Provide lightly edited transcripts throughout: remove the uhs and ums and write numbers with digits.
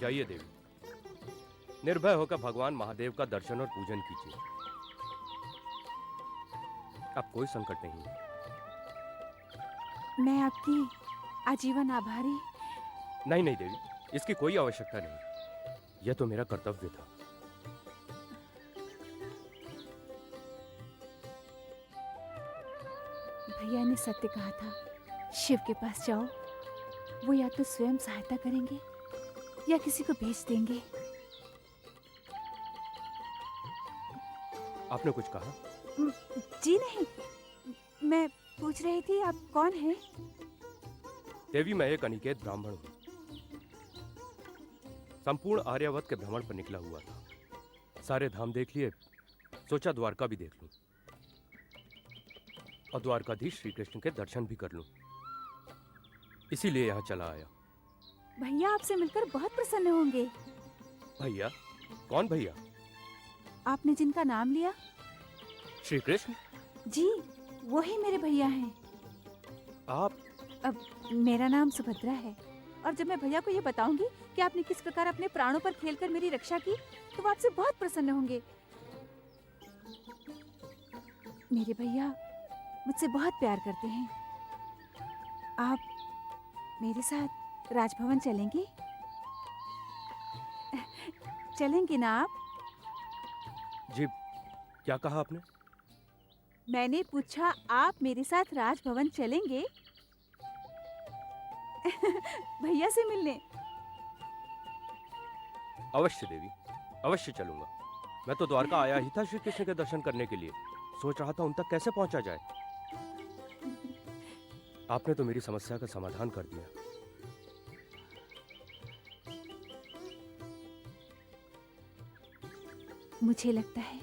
जाइए देवी, निर्भय होकर भगवान महादेव का दर्शन और पूजन कीजिए। अब कोई संकट नहीं है। मैं आपकी आजीवन आभारी। नहीं नहीं देवी, इसकी कोई आवश्यकता नहीं। यह तो मेरा कर्तव्य था। भैया ने सत्य कहा था, शिव के पास जाओ, वो या तो स्वयं सहायता करेंगे या किसी को भेज देंगे। आपने कुछ कहा? जी नहीं, मैं पूछ रही थी आप कौन हैं? देवी, मैं एक अनिकेत ब्राह्मण हूँ। संपूर्ण आर्यावर्त के भ्रमण पर निकला हुआ था। सारे धाम देख लिए, सोचा द्वारका भी देख लूं और द्वारकाधीश श्री कृष्ण के दर्शन भी कर लूं। इसीलिए यहाँ चला आया। भैया आपसे मिलकर बहुत प्रसन्न होंगे। भैया? कौन भैया? आपने जिनका नाम लिया। श्री कृष्ण? जी, वही मेरे भैया हैं। आप? अब मेरा नाम सुभद्रा है, और जब मैं भैया को ये बताऊंगी कि आपने किस प्रकार अपने प्राणों पर खेलकर मेरी रक्षा की, तो वो आपसे बहुत प्रसन्न होंगे। मेरे भैया मुझसे बहुत प्यार करते हैं। आप मेरे साथ राजभवन चलेंगे? चलेंगे ना आप? जी, क्या कहा आपने? मैंने पूछा, आप मेरे साथ राजभवन चलेंगे? भैया से मिलने। अवश्य देवी, अवश्य चलूंगा। मैं तो द्वारका आया ही था श्री कृष्ण के दर्शन करने के लिए। सोच रहा था उन तक कैसे पहुंचा जाए। आपने तो मेरी समस्या का समाधान कर दिया। मुझे लगता है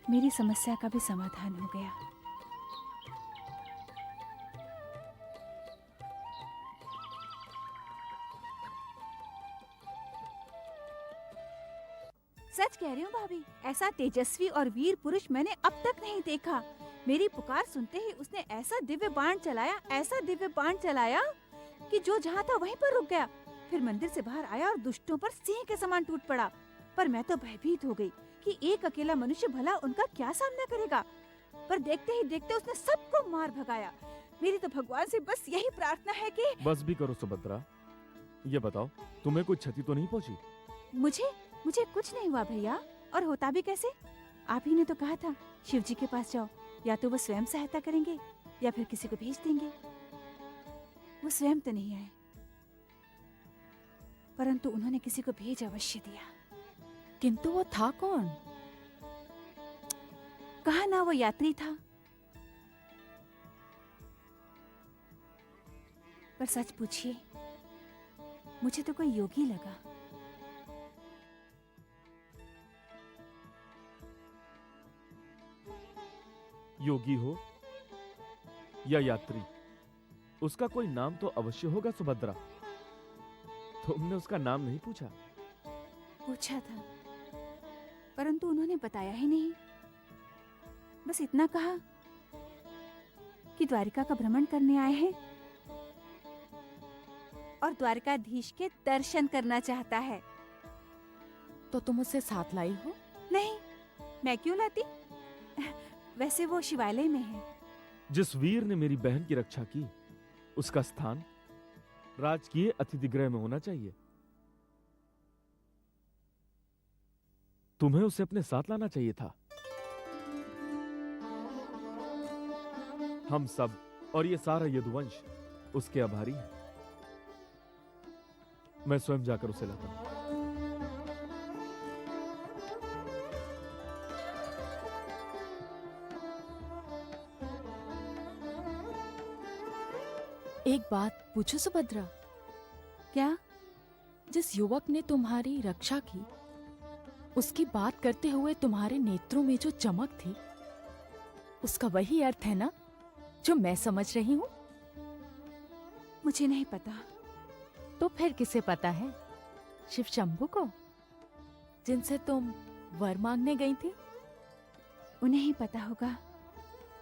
मेरी समस्या का भी समाधान हो गया। सच कह रही हूँ भाभी, ऐसा तेजस्वी और वीर पुरुष मैंने अब तक नहीं देखा। मेरी पुकार सुनते ही उसने ऐसा दिव्य बाण चलाया, ऐसा दिव्य बाण चलाया कि जो जहाँ था वहीं पर रुक गया। फिर मंदिर से बाहर आया और दुष्टों पर सिंह के समान टूट पड़ा। पर मैं तो भयभीत हो गई कि एक अकेला मनुष्य भला उनका क्या सामना करेगा। पर देखते ही देखते उसने सबको मार भगाया। मेरी तो भगवान से बस यही प्रार्थना है कि बस भी करो सुभद्रा। ये बताओ, तुम्हें कोई क्षति तो नहीं पहुंची? मुझे कुछ नहीं हुआ भैया, और होता भी कैसे? आप ही ने तो कहा था शिव जी के पास जाओ, या तो वो स्वयं सहायता करेंगे या फिर किसी को भेज देंगे। वो स्वयं तो नहीं आए, परंतु उन्होंने किसी को भेज अवश्य दिया। किंतु वो था कौन? कहा ना, वो यात्री था। पर सच पूछिए, मुझे तो कोई योगी लगा। योगी हो या यात्री, उसका कोई नाम तो अवश्य होगा सुभद्रा। तुमने उसका नाम नहीं पूछा? पूछा था, परंतु उन्होंने बताया ही नहीं। बस इतना कहा कि द्वारिका का भ्रमण करने आए हैं और द्वारकाधीश के दर्शन करना चाहता है। तो तुम उसे साथ लाई हो? नहीं, मैं क्यों लाती? वैसे वो शिवालय में है। जिस वीर ने मेरी बहन की रक्षा की, उसका स्थान राजकीय अतिथि गृह में होना चाहिए। तुम्हें उसे अपने साथ लाना चाहिए था। हम सब और ये सारा यदुवंश उसके आभारी हैं। मैं स्वयं जाकर उसे लाता हूं। एक बात पूछो सुभद्रा, क्या? जिस युवक ने तुम्हारी रक्षा की, उसकी बात करते हुए तुम्हारे नेत्रों में जो चमक थी, उसका वही अर्थ है ना जो मैं समझ रही हूँ? मुझे नहीं पता। तो फिर किसे पता है? शिव शंभू को, जिनसे तुम वर मांगने गई थी? उन्हें ही पता होगा।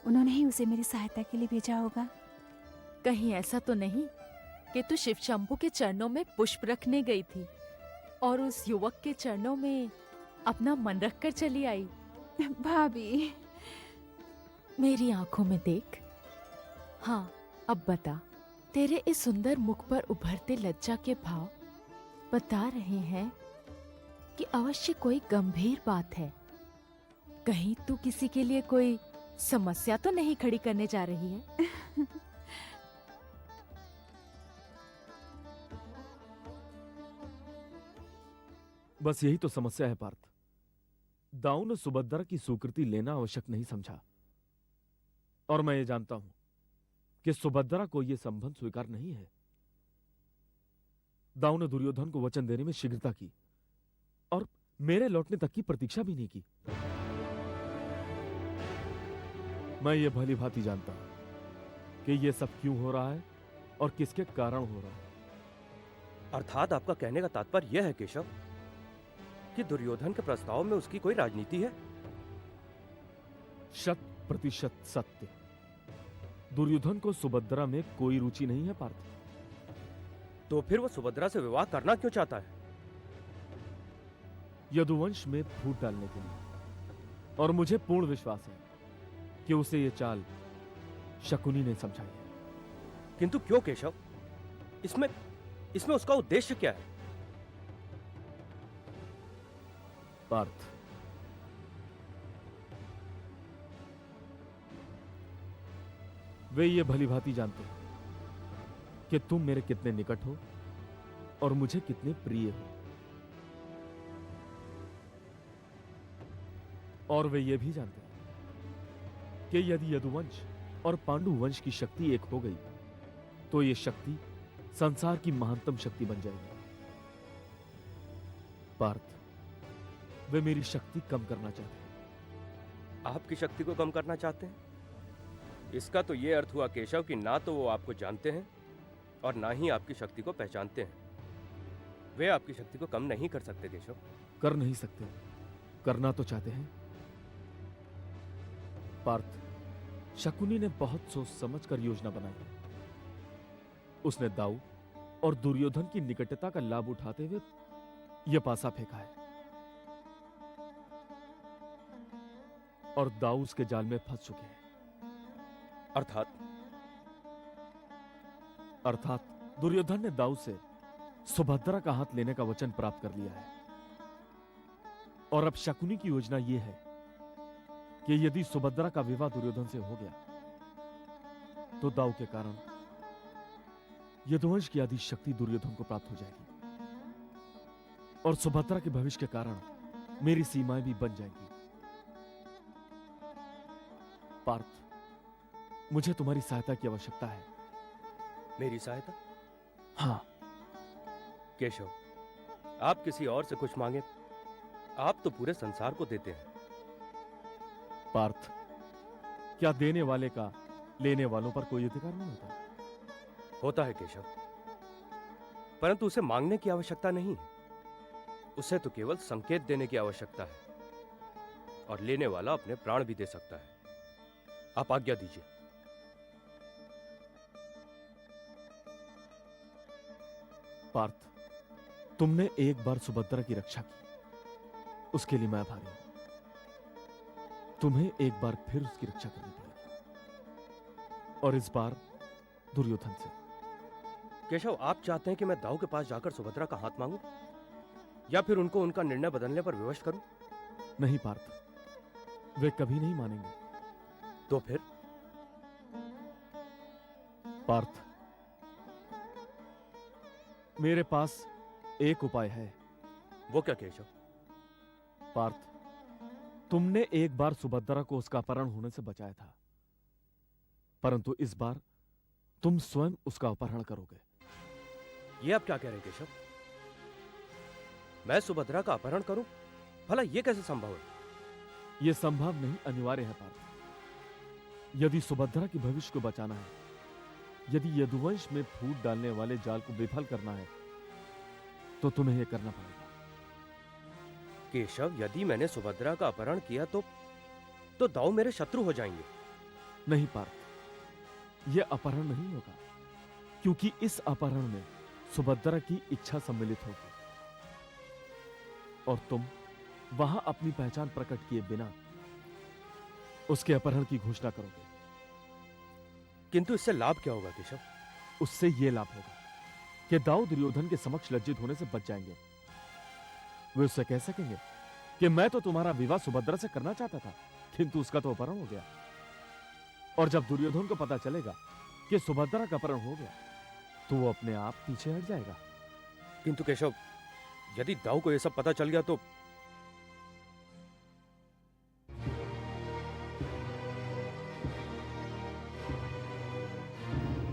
उन्होंने ही उसे मेरी सहायता के लिए भेजा होगा। कहीं ऐसा तो नहीं कि तू शिव शंभू के चरणों में पुष्प रखने गई थी और उस युवक के चरणों में अपना मन रखकर चली आई? भाभी, मेरी आंखों में देख। हाँ, अब बता, तेरे इस सुंदर मुख पर उभरते लज्जा के भाव बता रहे हैं कि अवश्य कोई गंभीर बात है। कहीं तू किसी के लिए कोई समस्या तो नहीं खड़ी करने जा रही है? बस यही तो समस्या है पार्थ। दाऊ ने सुभद्रा की स्वीकृति लेना आवश्यक नहीं समझा, और मैं ये जानता हूं कि सुभद्रा को यह संबंध स्वीकार नहीं है। दाऊ ने दुर्योधन को वचन देने में शीघ्रता की और मेरे लौटने तक की प्रतीक्षा भी नहीं की। मैं ये भली भांति जानता हूं कि यह सब क्यों हो रहा है और किसके कारण हो रहा है। अर्थात आपका कहने का तात्पर्य यह है केशव कि दुर्योधन के प्रस्ताव में उसकी कोई राजनीति है? 100% सत्य। दुर्योधन को सुभद्रा में कोई रुचि नहीं है पार्थ। तो फिर वो सुभद्रा से विवाह करना क्यों चाहता है? यदुवंश में फूट डालने के लिए। और मुझे पूर्ण विश्वास है कि उसे यह चाल शकुनी ने समझाई है। किंतु क्यों केशव? इसमें उसका उद्देश्य क्या है? पार्थ, वे ये भली भांति जानते हैं कि तुम मेरे कितने निकट हो और मुझे कितने प्रिय हो। और वे ये भी जानते हैं कि यदि यदुवंश और पांडु वंश की शक्ति एक हो गई तो ये शक्ति संसार की महानतम शक्ति बन जाएगी। पार्थ, वे मेरी शक्ति कम करना चाहते हैं। आपकी शक्ति को कम करना चाहते हैं? इसका तो यह अर्थ हुआ केशव कि ना तो वो आपको जानते हैं और ना ही आपकी शक्ति को पहचानते हैं। वे आपकी शक्ति को कम नहीं कर सकते केशव। कर नहीं सकते, करना तो चाहते हैं। पार्थ, शकुनी ने बहुत सोच समझ कर योजना बनाई है। उसने दाऊ और दुर्योधन की निकटता का लाभ उठाते हुए यह पासा फेंका है, और दाऊ उसके जाल में फंस चुके हैं। अर्थात दुर्योधन ने दाऊ से सुभद्रा का हाथ लेने का वचन प्राप्त कर लिया है। और अब शकुनी की योजना यह है कि यदि सुभद्रा का विवाह दुर्योधन से हो गया तो दाऊ के कारण यदुवंश की आदि शक्ति दुर्योधन को प्राप्त हो जाएगी और सुभद्रा के भविष्य के कारण मेरी सीमाएं भी बन जाएंगी। पार्थ, मुझे तुम्हारी सहायता की आवश्यकता है। मेरी सहायता? हाँ, केशव, आप किसी और से कुछ मांगे, आप तो पूरे संसार को देते हैं। पार्थ, क्या देने वाले का लेने वालों पर कोई अधिकार नहीं होता? होता है केशव, परंतु उसे मांगने की आवश्यकता नहीं है। उसे तो केवल संकेत देने की आवश्यकता है, और लेने वाला अपने प्राण भी दे सकता है। आप आज्ञा दीजिए। पार्थ, तुमने एक बार सुभद्रा की रक्षा की, उसके लिए मैं आभारी हूं। तुम्हें एक बार फिर उसकी रक्षा करनी पड़ेगी, और इस बार दुर्योधन से। केशव, आप चाहते हैं कि मैं दाऊ के पास जाकर सुभद्रा का हाथ मांगूं, या फिर उनको उनका निर्णय बदलने पर विवश करूं? नहीं पार्थ, वे कभी नहीं मानेंगे। तो फिर? पार्थ, मेरे पास एक उपाय है। वो क्या केशव? पार्थ, तुमने एक बार सुभद्रा को उसका अपहरण होने से बचाया था, परंतु इस बार तुम स्वयं उसका अपहरण करोगे। ये आप क्या कह रहे हैं केशव? मैं सुभद्रा का अपहरण करूं? भला ये कैसे संभव है? यह संभव नहीं, अनिवार्य है पार्थ। यदि सुभद्रा की भविष्य को बचाना है, यदि यदुवंश में फूट डालने वाले जाल को विफल करना है, तो तुम्हें यह करना पड़ेगा। केशव, यदि मैंने सुभद्रा का अपहरण किया तो दाऊ मेरे शत्रु हो जाएंगे। नहीं पार्थ, यह अपहरण नहीं होगा, क्योंकि इस अपहरण में सुभद्रा की इच्छा सम्मिलित होगी, और तुम वहां अपनी पहचान प्रकट किए बिना उसके अपहरण की घोषणा करोगे। किंतु इससे लाभ क्या होगा केशव? उससे यह लाभ होगा कि दाऊ दुर्योधन के समक्ष लज्जित होने से बच जाएंगे। वे उससे कह सकेंगे कि मैं तो तुम्हारा विवाह सुभद्रा से करना चाहता था, किंतु उसका तो अपहरण हो गया। और जब दुर्योधन को पता चलेगा कि सुभद्रा का अपहरण हो गया, तो वो अपने आप पीछे हट जाएगा। किंतु केशव, यदि दाऊ को यह सब पता चल गया तो?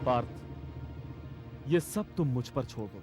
पार्थ, ये सब तुम मुझ पर छोड़ दो।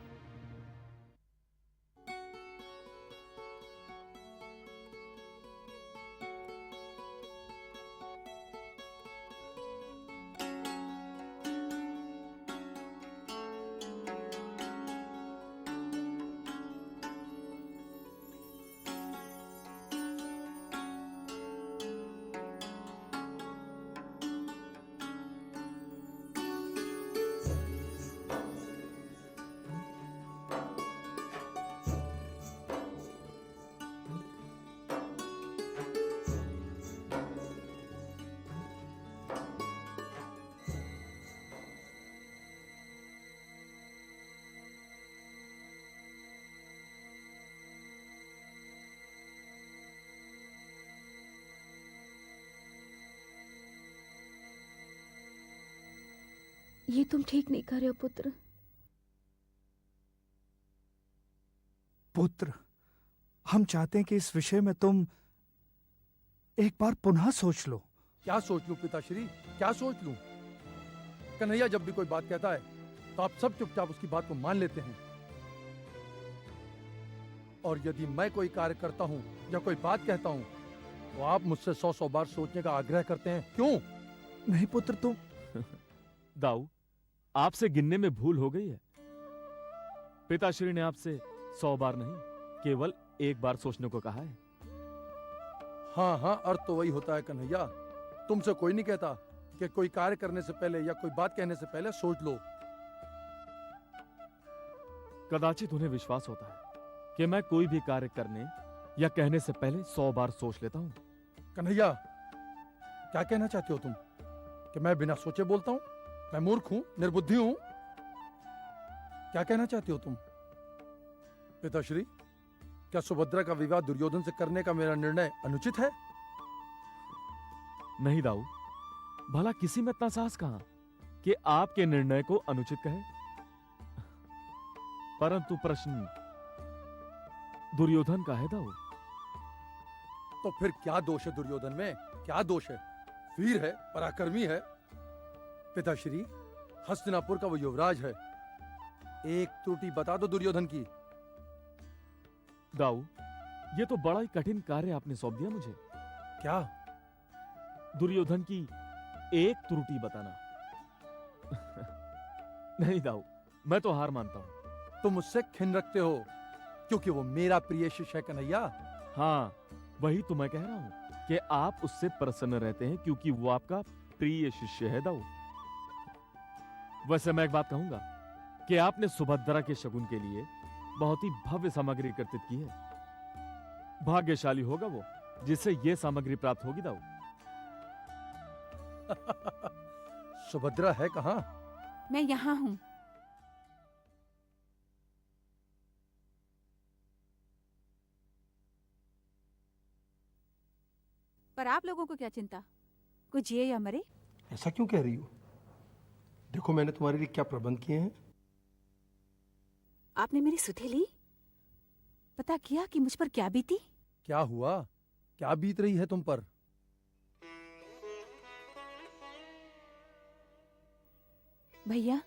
ये तुम ठीक नहीं कर रहे हो पुत्र। पुत्र, हम चाहते हैं कि इस विषय में तुम एक बार पुनः सोच लो। क्या सोच लूं पिताश्री, क्या सोच लूं? कन्हैया जब भी कोई बात कहता है तो आप सब चुपचाप उसकी बात को मान लेते हैं, और यदि मैं कोई कार्य करता हूं या कोई बात कहता हूं तो आप मुझसे 100 बार सोचने का आग्रह करते हैं। क्यों? नहीं पुत्र, तुम दाऊ, आपसे गिनने में भूल हो गई है। पिताश्री ने आपसे 100 बार नहीं, केवल एक बार सोचने को कहा है। हाँ हाँ, अर्थ तो वही होता है कन्हैया। तुमसे कोई नहीं कहता कि कोई कार्य करने से पहले या कोई बात कहने से पहले सोच लो। कदाचित उन्हें विश्वास होता है कि मैं कोई भी कार्य करने या कहने से पहले 100 बार सोच लेता हूं। कन्हैया, क्या कहना चाहते हो तुम? कि मैं बिना सोचे बोलता हूं? मैं मूर्ख हूं, निर्बुद्धि हूं? क्या कहना चाहते हो तुम? पिताश्री, क्या सुभद्रा का विवाह दुर्योधन से करने का मेरा निर्णय अनुचित है? नहीं दाऊ, भला किसी में इतना साहस कहां कि आपके निर्णय को अनुचित कहे। परंतु प्रश्न दुर्योधन का है दाऊ। तो फिर क्या दोष है दुर्योधन में? क्या दोष है? वीर है, पराक्रमी है। पिताश्री, हस्तिनापुर का वो युवराज है। एक त्रुटि बता दो दुर्योधन की। दाऊ, ये तो बड़ा ही कठिन कार्य आपने सौंप दिया मुझे। क्या? दुर्योधन की एक त्रुटि बताना। नहीं दाऊ, मैं तो हार मानता हूं। तुम मुझसे खिन्न रखते हो क्योंकि वो मेरा प्रिय शिष्य है कन्हैया। हाँ, वही तो मैं कह रहा हूं कि आप उससे प्रसन्न रहते हैं क्योंकि वो आपका प्रिय शिष्य है दाऊ। वैसे मैं एक बात कहूंगा कि आपने सुभद्रा के शगुन के लिए बहुत ही भव्य सामग्री एकत्रित की है। भाग्यशाली होगा वो जिसे ये सामग्री प्राप्त होगी दाऊ। सुभद्रा है कहाँ? मैं यहाँ हूँ। पर आप लोगों को क्या चिंता, कोई जिए या मरे? ऐसा क्यों कह रही हो? देखो मैंने तुम्हारे लिए क्या प्रबंध किए हैं। आपने मेरी सुधि ली? पता किया कि मुझ पर क्या बीती? क्या हुआ? क्या बीत रही है तुम पर? भैया,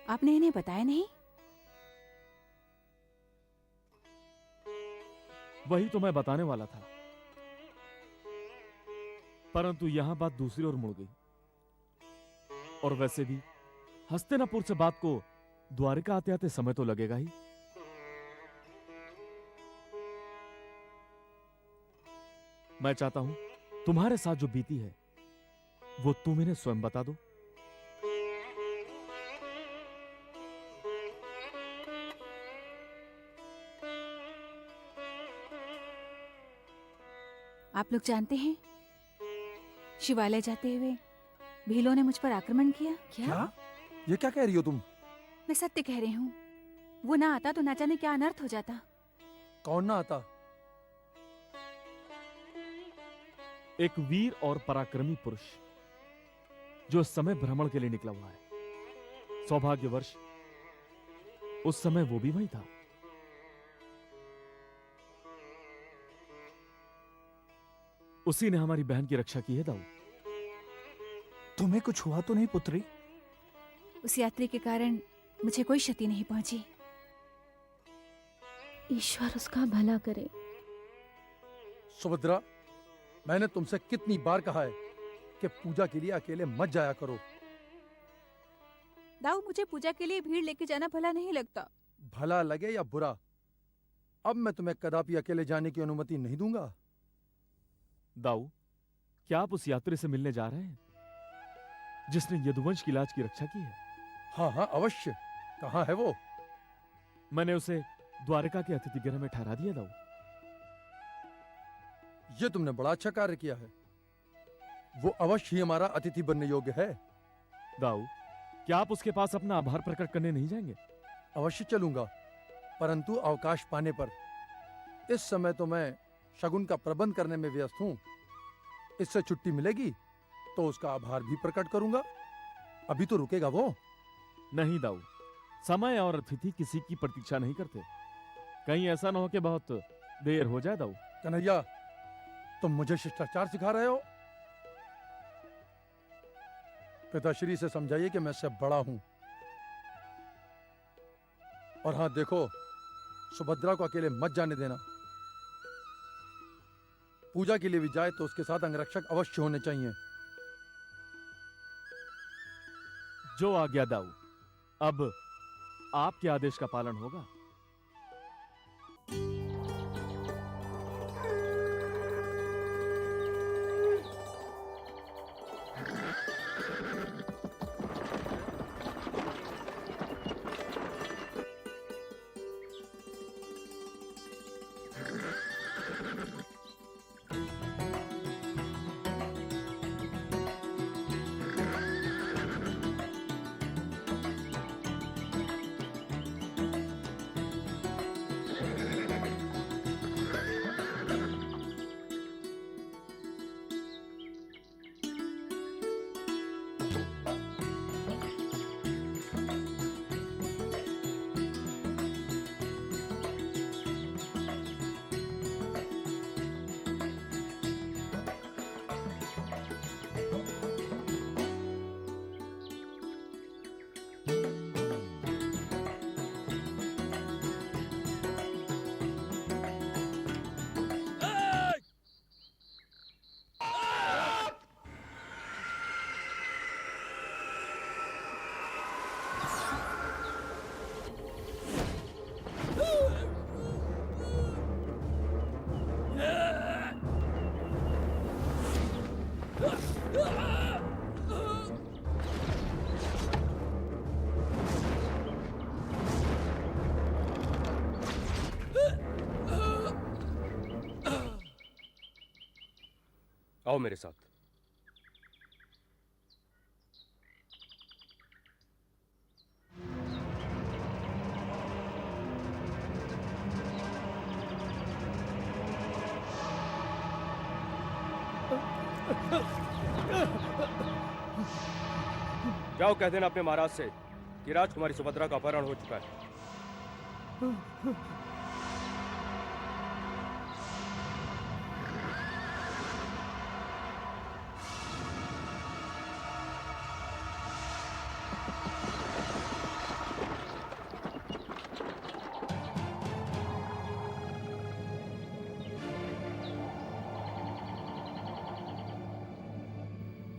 आपने इन्हें बताया नहीं? वही तो मैं बताने वाला था, परंतु यहां बात दूसरी ओर मुड़ गई। और वैसे भी हस्तिनापुर से बात को द्वारिका आते आते समय तो लगेगा ही। मैं चाहता हूं तुम्हारे साथ जो बीती है वो तुम इन्हें स्वयं बता दो। आप लोग जानते हैं, शिवालय जाते हुए भीलों ने मुझ पर आक्रमण किया। क्या? ये क्या कह रही हो तुम? मैं सत्य कह रही हूँ। वो ना आता तो ना जाने क्या अनर्थ हो जाता। कौन ना आता? एक वीर और पराक्रमी पुरुष जो इस समय भ्रमण के लिए निकला हुआ है। सौभाग्यवश उस समय वो भी वहीं था। उसी ने हमारी बहन की रक्षा की है दाऊ। तुम्हें कुछ हुआ तो नहीं पुत्री? उस यात्री के कारण मुझे कोई क्षति नहीं पहुंची। ईश्वर उसका भला करे। सुभद्रा, मैंने तुमसे कितनी बार कहा है कि पूजा के लिए अकेले मत जाया करो। दाऊ, मुझे पूजा के लिए भीड़ लेके जाना भला नहीं लगता। भला लगे या बुरा, अब मैं तुम्हें कदापि अकेले जाने की अनुमति नहीं दूंगा। दाऊ, क्या आप उस यात्री से मिलने जा रहे हैं जिसने यदुवंश की लाज की रक्षा की है? हाँ हाँ अवश्य। कहाँ है वो? मैंने उसे द्वारिका के अतिथि गृह में ठहरा दिया दाऊ। ये तुमने बड़ा अच्छा कार्य किया है। वो अवश्य ही हमारा अतिथि बनने योग्य है। दाऊ, क्या आप उसके पास अपना आभार प्रकट करने नहीं जाएंगे? अवश्य चलूंगा, परंतु अवकाश पाने पर। इस समय तो मैं शगुन का प्रबंध करने में व्यस्त हूं। इससे छुट्टी मिलेगी तो उसका आभार भी प्रकट करूंगा। अभी तो रुकेगा वो। नहीं दाऊ, समय और अतिथि किसी की प्रतीक्षा नहीं करते। कहीं ऐसा न हो कि बहुत देर हो जाए दाऊ। कन्हैया, तुम मुझे शिष्टाचार सिखा रहे हो? पिताश्री से समझाइए कि मैं इससे बड़ा हूं। और हां देखो, सुभद्रा को अकेले मत जाने देना। पूजा के लिए भी जाए तो उसके साथ अंगरक्षक अवश्य होने चाहिए। जो आज्ञा दाऊ। अब आपके आदेश का पालन होगा। आओ मेरे साथ। जाओ कह देना अपने महाराज से कि राजकुमारी सुभद्रा का अपहरण हो चुका है।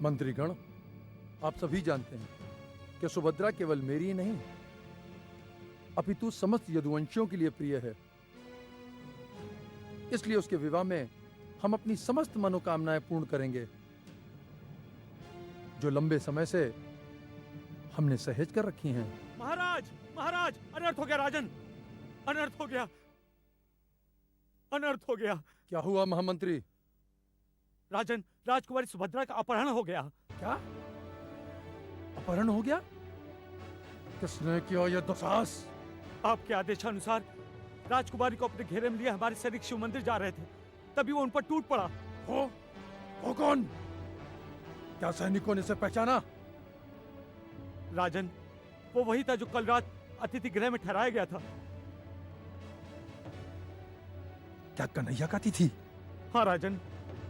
मंत्रीगण, आप सभी जानते हैं कि सुभद्रा केवल मेरी ही नहीं अपितु समस्त यदुवंशियों के लिए प्रिय है। इसलिए उसके विवाह में हम अपनी समस्त मनोकामनाएं पूर्ण करेंगे जो लंबे समय से हमने सहेज कर रखी हैं। महाराज, महाराज, अनर्थ हो गया राजन, अनर्थ हो गया, अनर्थ हो गया। क्या हुआ महामंत्री? राजन, राजकुमारी सुभद्रा का अपहरण हो गया। क्या अपहरण हो गया? किसने किया यह दुस्साहस? आपके आदेशानुसार राजकुमारी को अपने घेरे में लिए हमारे सैनिक शिव मंदिर जा रहे थे, तभी वो उन पर टूट पड़ा। वो कौन? क्या सैनिकों ने इसे पहचाना? राजन, वो वही था जो कल रात अतिथि गृह में ठहराया गया था। क्या कन्हैया का तिथि? हाँ राजन।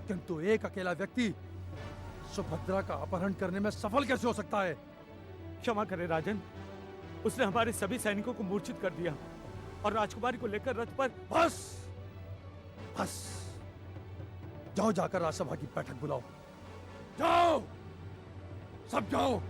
किंतु एक अकेला व्यक्ति सुभद्रा का अपहरण करने में सफल कैसे हो सकता है? क्षमा करें राजन, उसने हमारे सभी सैनिकों को मूर्छित कर दिया और राजकुमारी को लेकर रथ पर। बस बस, जाओ जाकर राजसभा की बैठक बुलाओ। जाओ, सब जाओ।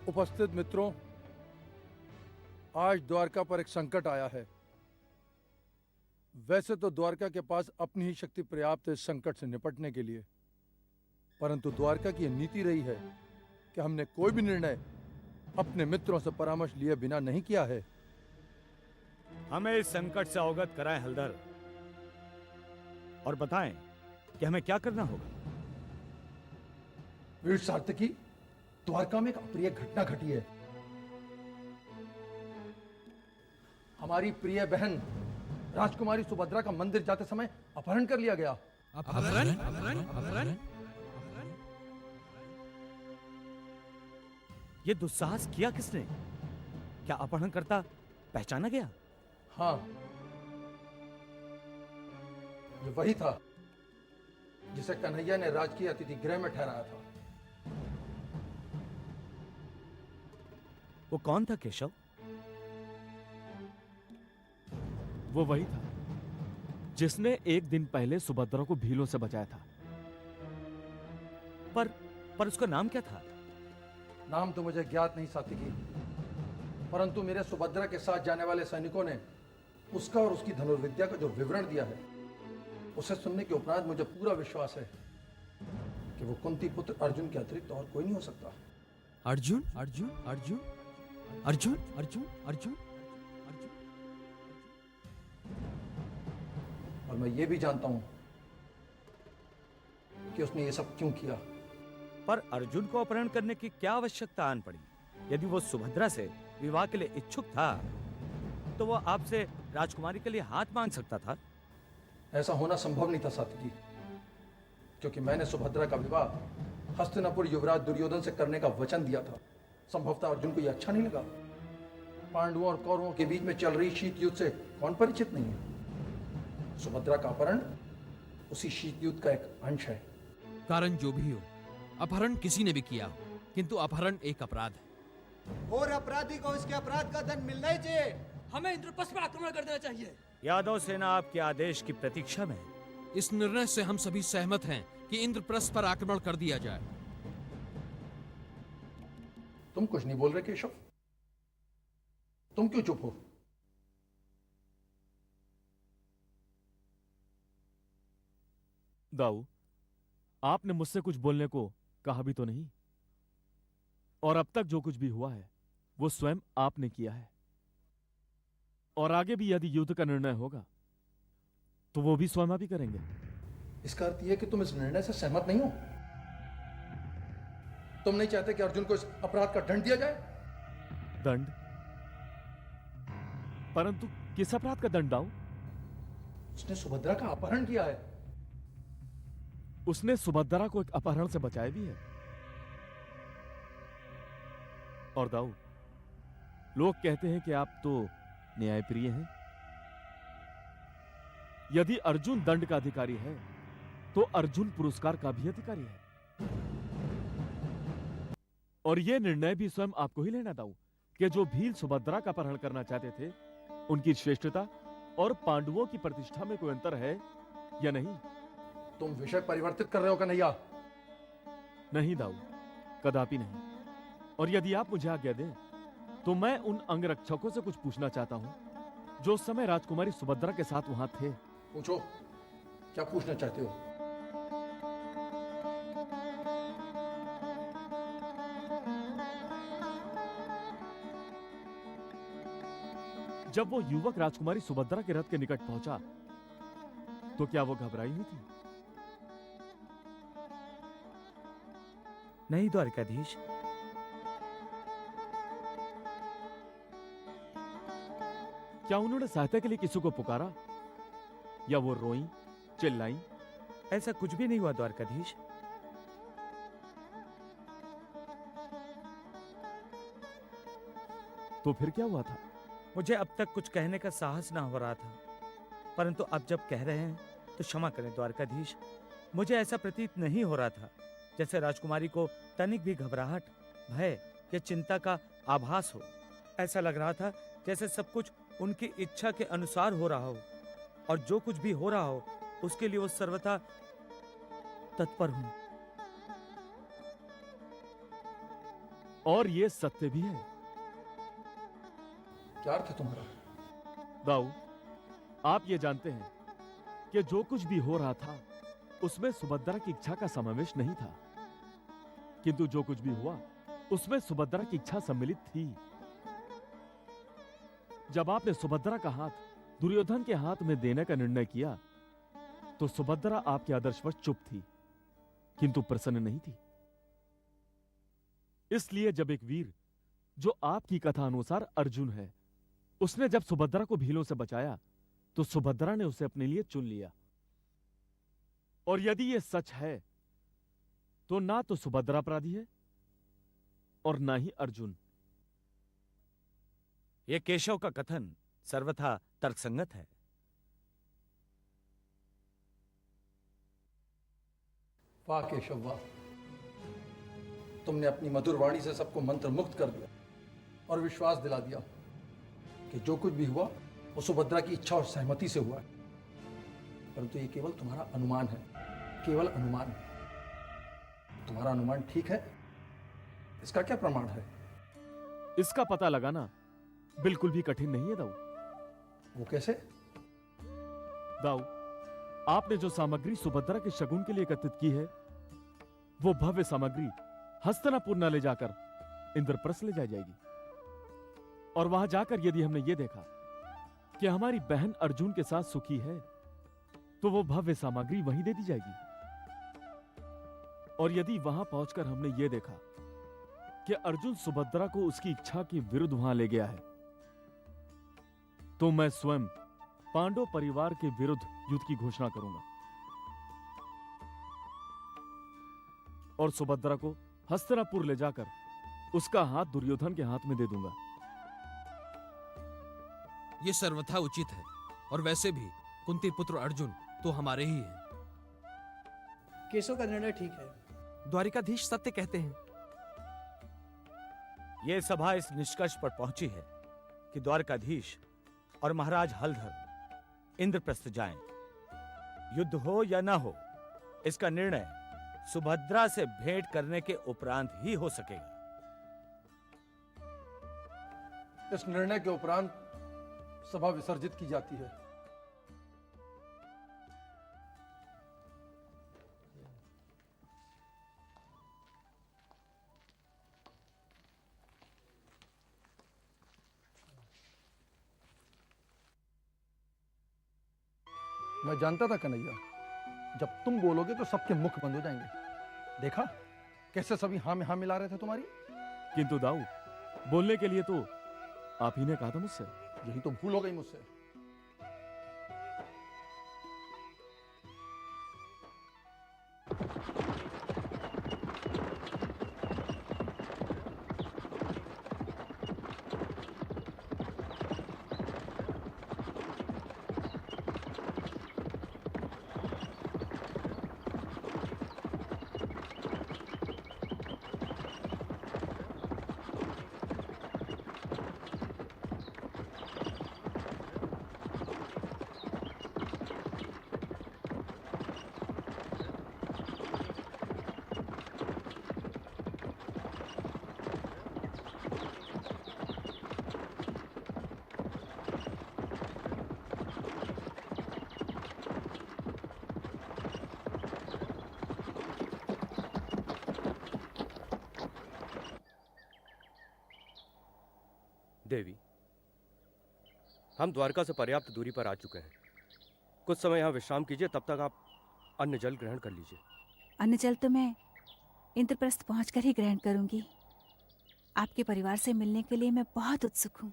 उपस्थित मित्रों, आज द्वारका पर एक संकट आया है। वैसे तो द्वारका के पास अपनी ही शक्ति पर्याप्त है इस संकट से निपटने के लिए, परंतु द्वारका की यह नीति रही है कि हमने कोई भी निर्णय अपने मित्रों से परामर्श लिए बिना नहीं किया है। हमें इस संकट से अवगत कराएं हलधर, और बताएं कि हमें क्या करना होगा। वीर सार्थकी, द्वारका में एक अप्रिय घटना घटी है। हमारी प्रिय बहन राजकुमारी सुभद्रा का मंदिर जाते समय अपहरण कर लिया गया। अपहरण? अपहरण? अपहरण? ये दुस्साहस किया किसने? क्या अपहरणकर्ता पहचाना गया? हाँ, ये वही था जिसे कन्हैया ने राजकीय अतिथि गृह में ठहराया था। वो कौन था केशव? वो वही था जिसने एक दिन पहले सुभद्रा को भीलों से बचाया था। पर उसका नाम क्या था? नाम तो मुझे ज्ञात नहीं सात्विकी, परंतु मेरे सुभद्रा के साथ जाने वाले सैनिकों ने उसका और उसकी धनुर्विद्या का जो विवरण दिया है, उसे सुनने के उपरांत मुझे पूरा विश्वास है कि वो कुंती पुत्र अर्जुन के अतिरिक्त और कोई नहीं हो सकता। अर्जुन? अर्जुन? अर्जुन? अर्जुन? अर्जुन? अर्जुन? और मैं ये भी जानता हूं कि उसने ये सब क्यों किया। पर अर्जुन को अपहरण करने की क्या आवश्यकता आन पड़ी? यदि वो सुभद्रा से विवाह के लिए इच्छुक था, तो वो आपसे राजकुमारी के लिए हाथ मांग सकता था। ऐसा होना संभव नहीं था सात्विकी, क्योंकि मैंने सुभद्रा का विवाह हस्तिनापुर युवराज दुर्योधन से करने का वचन दिया था। संभवतः अर्जुन को यह अच्छा नहीं लगा। पांडवों और कौरवों के बीच में चल रही शीत युद्ध से कौन परिचित नहीं है? सुभद्रा का अपहरण उसी शीत युद्ध का एक अंश है। कारण जो भी हो, अपहरण किसी ने भी किया हो, किंतु अपहरण एक अपराध है और अपराधी को उसके अपराध का दंड मिलना ही चाहिए। हमें इंद्रप्रस्थ पर आक्रमण कर देना चाहिए। यादव सेना आपके आदेश की प्रतीक्षा में है। इस निर्णय से हम सभी सहमत हैं कि इंद्रप्रस्थ पर आक्रमण कर दिया जाए। तुम कुछ नहीं बोल रहे केशव? तुम क्यों चुप हो? दाऊ, आपने मुझसे कुछ बोलने को कहा भी तो नहीं, और अब तक जो कुछ भी हुआ है वो स्वयं आपने किया है, और आगे भी यदि युद्ध का निर्णय होगा तो वो भी स्वयं आप ही करेंगे। इसका अर्थ यह है कि तुम इस निर्णय से सहमत नहीं हो? तुम नहीं चाहते कि अर्जुन को इस अपराध का दंड दिया जाए? दंड? परंतु किस अपराध का दंड दाऊ? उसने सुभद्रा का अपहरण किया है। उसने सुभद्रा को एक अपहरण से बचाया भी है। और दाऊ, लोग कहते हैं कि आप तो न्यायप्रिय हैं। यदि अर्जुन दंड का अधिकारी है तो अर्जुन पुरस्कार का भी अधिकारी है, और यह निर्णय भी स्वयं आपको ही लेना दाऊ कि जो भील सुभद्रा का अपहरण करना चाहते थे उनकी श्रेष्ठता और पांडवों की प्रतिष्ठा में कोई अंतर है या नहीं। तुम विषय परिवर्तित कर रहे हो कन्हैया? नहीं दाऊ, कदापि नहीं। और यदि आप मुझे आज्ञा दें तो मैं उन अंगरक्षकों से कुछ पूछना चाहता हूं जो उस समय राजकुमारी सुभद्रा के साथ वहां थे। पूछो, क्या पूछना चाहते हो? जब वो युवक राजकुमारी सुभद्रा के रथ के निकट पहुंचा तो क्या वो घबराई हुई थी? नहीं द्वारकाधीश। क्या उन्होंने सहायता के लिए किसी को पुकारा, या वो रोई चिल्लाई? ऐसा कुछ भी नहीं हुआ द्वारकाधीश। तो फिर क्या हुआ था? मुझे अब तक कुछ कहने का साहस ना हो रहा था, परंतु अब जब कह रहे हैं तो क्षमा करें द्वारकाधीश। मुझे ऐसा प्रतीत नहीं हो रहा था जैसे राजकुमारी को तनिक भी घबराहट, भय या चिंता का आभास हो। ऐसा लग रहा था जैसे सब कुछ उनकी इच्छा के अनुसार हो रहा हो, और जो कुछ भी हो रहा हो उसके लिए वो सर्वथा तत्पर हूं। और ये सत्य भी है। क्या अर्थ है तुम्हारा? दाऊ, आप ये जानते हैं कि जो कुछ भी हो रहा था उसमें सुभद्रा की इच्छा का समावेश नहीं था, किंतु जो कुछ भी हुआ उसमें सुभद्रा की इच्छा सम्मिलित थी। जब आपने सुभद्रा का हाथ दुर्योधन के हाथ में देने का निर्णय किया तो सुभद्रा आपके आदर्शवश चुप थी, किंतु प्रसन्न नहीं थी। इसलिए जब एक वीर, जो आपकी कथा अनुसार अर्जुन है, उसने जब सुभद्रा को भीलों से बचाया तो सुभद्रा ने उसे अपने लिए चुन लिया। और यदि यह सच है तो ना तो सुभद्रा अपराधी है और ना ही अर्जुन। यह केशव का कथन सर्वथा तर्कसंगत है। वाह केशव वाह, तुमने अपनी मधुर वाणी से सबको मंत्र मुक्त कर दिया और विश्वास दिला दिया कि जो कुछ भी हुआ वो सुभद्रा की इच्छा और सहमति से हुआ है। परंतु ये केवल तुम्हारा अनुमान है, केवल अनुमान। तुम्हारा अनुमान ठीक है, इसका क्या प्रमाण है? इसका पता लगाना बिल्कुल भी कठिन नहीं है दाऊ। वो कैसे? दाऊ, आपने जो सामग्री सुभद्रा के शगुन के लिए एकत्रित की है वो भव्य सामग्री हस्तिनापुर न ले जाकर इंद्रप्रस्थ ले जाएगी, और वहां जाकर यदि हमने ये देखा कि हमारी बहन अर्जुन के साथ सुखी है तो वो भव्य सामग्री वहीं दे दी जाएगी। और यदि वहां पहुंचकर हमने ये देखा कि अर्जुन सुभद्रा को उसकी इच्छा के विरुद्ध वहां ले गया है तो मैं स्वयं पांडव परिवार के विरुद्ध युद्ध की घोषणा करूंगा और सुभद्रा को हस्तिनापुर ले जाकर उसका हाथ दुर्योधन के हाथ में दे दूंगा। ये सर्वथा उचित है, और वैसे भी कुंती पुत्र अर्जुन तो हमारे ही हैं। केशव का निर्णय ठीक है। द्वारिकाधीश सत्य कहते हैं। यह सभा इस निष्कर्ष पर पहुंची है कि द्वारकाधीश और महाराज हलधर इंद्रप्रस्थ जाएं। युद्ध हो या ना हो, इसका निर्णय सुभद्रा से भेंट करने के उपरांत ही हो सकेगा। इस निर्णय के उपरांत सभा विसर्जित की जाती है। मैं जानता था कन्हैया, जब तुम बोलोगे तो सबके मुख बंद हो जाएंगे। देखा कैसे सभी हाँ में हाँ मिला रहे थे तुम्हारी। किंतु दाऊ, बोलने के लिए तो आप ही ने कहा था मुझसे। यही तो भूल हो गई मुझसे। देवी, हम द्वारका से पर्याप्त दूरी पर आ चुके हैं। कुछ समय यहाँ विश्राम कीजिए, तब तक आप अन्न जल ग्रहण कर लीजिए। अन्न जल तो मैं इंद्रप्रस्थ पहुंचकर ही ग्रहण करूंगी। आपके परिवार से मिलने के लिए मैं बहुत उत्सुक हूँ।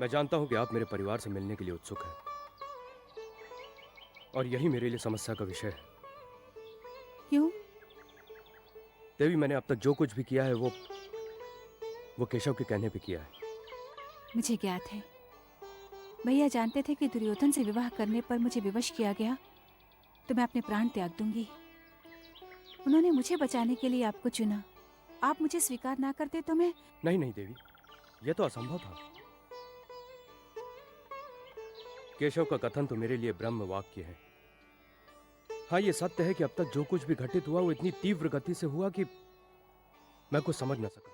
मैं जानता हूँ कि आप मेरे परिवार से मिलने के लिए उत्सुक हैं, और यही मेरे लिए समस्या का विषय है। क्यों? देवी, मैंने अब तक जो कुछ भी किया है वो केशव के कहने पे किया है। मुझे ज्ञात है। भैया जानते थे कि दुर्योधन से विवाह करने पर मुझे विवश किया गया तो मैं अपने प्राण त्याग दूंगी। उन्होंने मुझे बचाने के लिए आपको चुना। आप मुझे स्वीकार ना करते तो मैं... नहीं नहीं देवी, यह तो असंभव था। केशव का कथन तो मेरे लिए ब्रह्म वाक्य है। हाँ, ये सत्य है कि अब तक जो कुछ भी घटित हुआ वो इतनी तीव्र गति से हुआ कि मैं कुछ समझ न सका।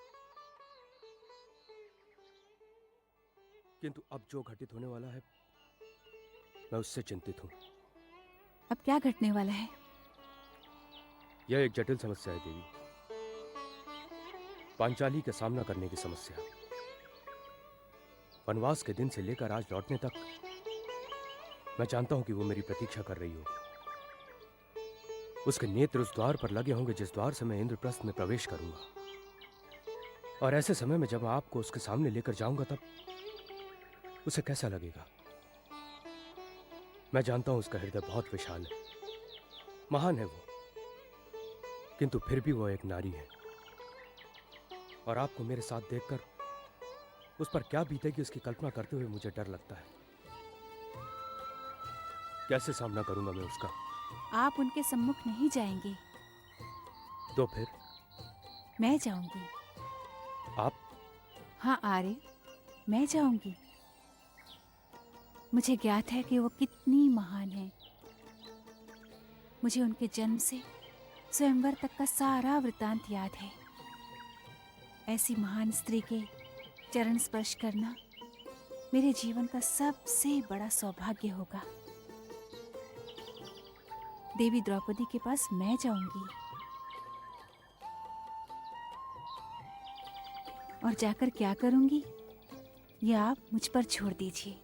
किंतु अब जो घटित होने वाला है, मैं उससे चिंतित हूं। अब क्या घटने वाला है? यह एक जटिल समस्या है देवी। पांचाली का सामना करने की समस्या। वनवास के दिन से लेकर आज लौटने तक मैं जानता हूं कि वो मेरी प्रतीक्षा कर रही होगी। उसके नेत्र उस द्वार पर लगे होंगे जिस द्वार से मैं इंद्रप्रस्थ में प्रवेश करूंगा। और ऐसे समय में जब आपको उसके सामने लेकर जाऊंगा, तब उसे कैसा लगेगा? मैं जानता हूं उसका हृदय बहुत विशाल है, महान है वो, किंतु फिर भी वो एक नारी है। और आपको मेरे साथ देखकर उस पर क्या बीतेगी उसकी कल्पना करते हुए मुझे डर लगता है। कैसे सामना करूंगा मैं उसका? आप उनके सम्मुख नहीं जाएंगे। तो फिर? मैं जाऊंगी। आप? हाँ आर्य, मैं जाऊंगी। मुझे ज्ञात है कि वो कितनी महान है। मुझे उनके जन्म से स्वयंवर तक का सारा वृतांत याद है। ऐसी महान स्त्री के चरण स्पर्श करना मेरे जीवन का सबसे बड़ा सौभाग्य होगा। देवी द्रौपदी के पास मैं जाऊंगी और जाकर क्या करूंगी, यह आप मुझ पर छोड़ दीजिए।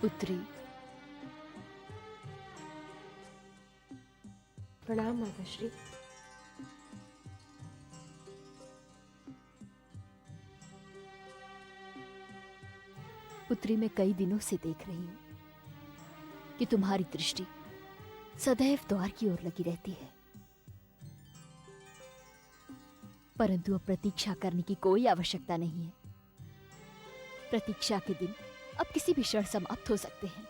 पुत्री, प्रणाम माताश्री। पुत्री मैं कई दिनों से देख रही हूं कि तुम्हारी दृष्टि सदैव द्वार की ओर लगी रहती है, परंतु अब प्रतीक्षा करने की कोई आवश्यकता नहीं है। प्रतीक्षा के दिन अब किसी भी क्षण समाप्त हो सकते हैं,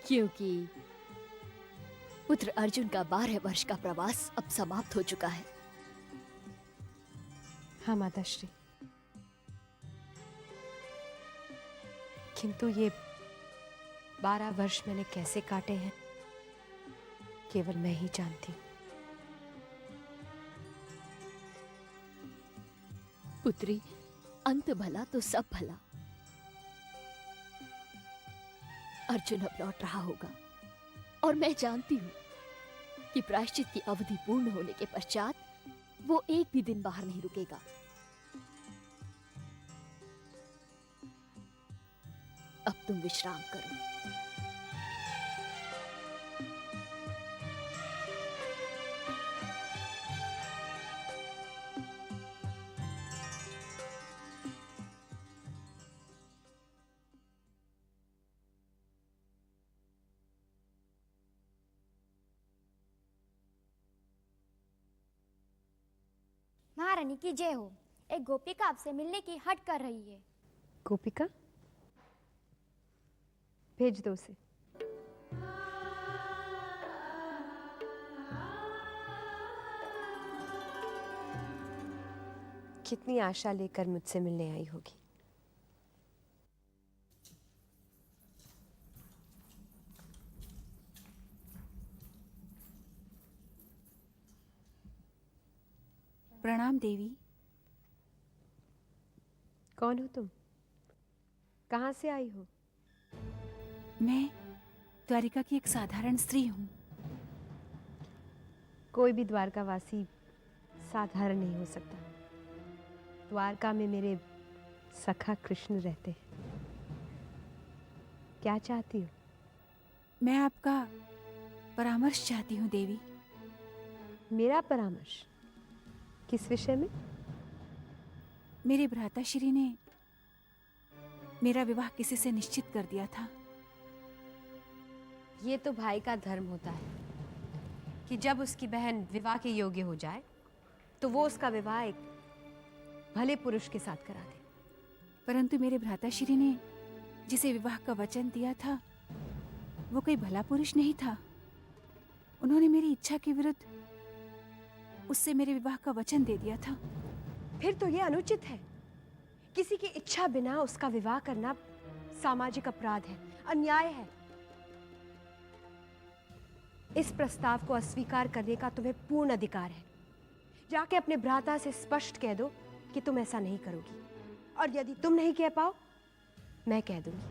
क्योंकि पुत्र अर्जुन का 12 वर्ष का प्रवास अब समाप्त हो चुका है। हाँ माताश्री, किंतु ये 12 वर्ष मैंने कैसे काटे हैं केवल मैं ही जानती हूँ। पुत्री, अंत भला तो सब भला। अर्जुन अब लौट रहा होगा और मैं जानती हूं कि प्रायश्चित की अवधि पूर्ण होने के पश्चात वो एक भी दिन बाहर नहीं रुकेगा। अब तुम विश्राम करो। महारानी की जय हो। एक गोपिका आपसे मिलने की हट कर रही है। गोपिका, भेज दो उसे। कितनी आशा लेकर मुझसे मिलने आई होगी। प्रणाम देवी। कौन हो तुम? कहाँ से आई हो? मैं द्वारिका की एक साधारण स्त्री हूँ। कोई भी द्वारकावासी साधारण नहीं हो सकता। द्वारका में मेरे सखा कृष्ण रहते हैं। क्या चाहती हो? मैं आपका परामर्श चाहती हूँ देवी। मेरा परामर्श? किस विषय में? मेरे भ्राताश्री ने मेरा विवाह किसी से निश्चित कर दिया था। ये तो भाई का धर्म होता है कि जब उसकी बहन विवाह के योग्य हो जाए तो वो उसका विवाह एक भले पुरुष के साथ करा दे। परंतु मेरे भ्राताश्री ने जिसे विवाह का वचन दिया था वो कोई भला पुरुष नहीं था। उन्होंने मेरी इच्छा के विरुद्ध उससे मेरे विवाह का वचन दे दिया था। फिर तो ये अनुचित है। किसी की इच्छा बिना उसका विवाह करना सामाजिक अपराध है, अन्याय है। इस प्रस्ताव को अस्वीकार करने का तुम्हें पूर्ण अधिकार है। जाके अपने भ्राता से स्पष्ट कह दो कि तुम ऐसा नहीं करोगी, और यदि तुम नहीं कह पाओ मैं कह दूंगी।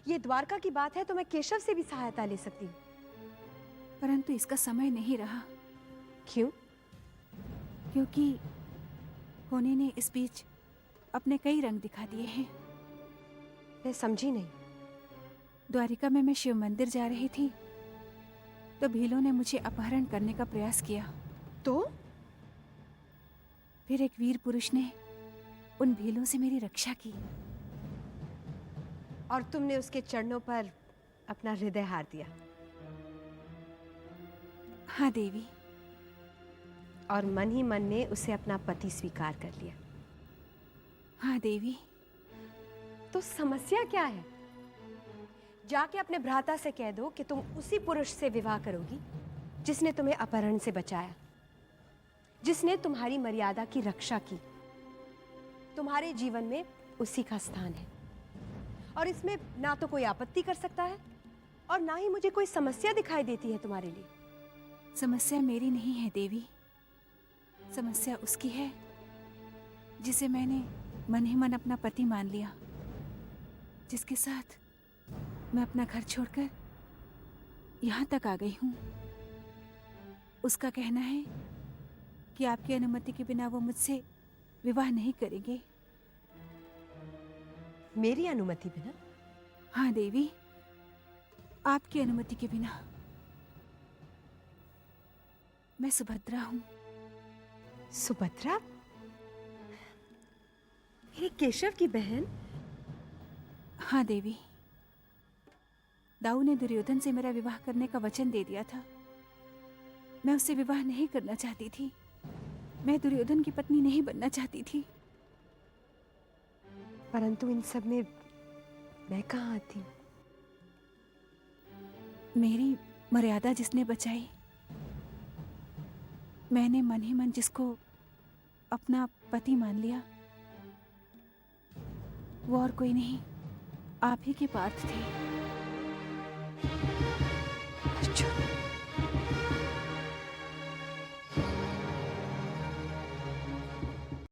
ये द्वारका की बात है तो मैं केशव से भी सहायता ले सकती हूँ। परंतु इसका समय नहीं रहा। क्यों? क्योंकि होने ने इस बीच अपने कई रंग दिखा दिए हैं। मैं समझी नहीं। द्वारिका में मैं शिव मंदिर जा रही थी तो भीलों ने मुझे अपहरण करने का प्रयास किया। तो फिर एक वीर पुरुष ने उन भीलों से मेरी रक्षा की। और तुमने उसके चरणों पर अपना हृदय हार दिया। हाँ देवी। और मन ही मन में उसे अपना पति स्वीकार कर लिया। हाँ देवी। तो समस्या क्या है? जाके अपने भ्राता से कह दो कि तुम उसी पुरुष से विवाह करोगी जिसने तुम्हें अपहरण से बचाया, जिसने तुम्हारी मर्यादा की रक्षा की। तुम्हारे जीवन में उसी का स्थान है और इसमें ना तो कोई आपत्ति कर सकता है और ना ही मुझे कोई समस्या दिखाई देती है तुम्हारे लिए। समस्या मेरी नहीं है देवी। समस्या उसकी है जिसे मैंने मन ही मन अपना पति मान लिया, जिसके साथ मैं अपना घर छोड़कर यहाँ तक आ गई हूँ। उसका कहना है कि आपकी अनुमति के बिना वो मुझसे विवाह नहीं करेंगे। मेरी अनुमति बिना? हाँ देवी, आपकी अनुमति के बिना। मैं सुभद्रा हूँ। सुभद्रा? ये केशव की बहन? हाँ देवी, दाऊ ने दुर्योधन से मेरा विवाह करने का वचन दे दिया था। मैं उससे विवाह नहीं करना चाहती थी। मैं दुर्योधन की पत्नी नहीं बनना चाहती थी। परंतु इन सब में मैं कहाँ आती हूँ? मेरी मर्यादा जिसने बचाई, मैंने मन ही मन जिसको अपना पति मान लिया, वो और कोई नहीं, आप ही के पार्थ थे। अर्जुन।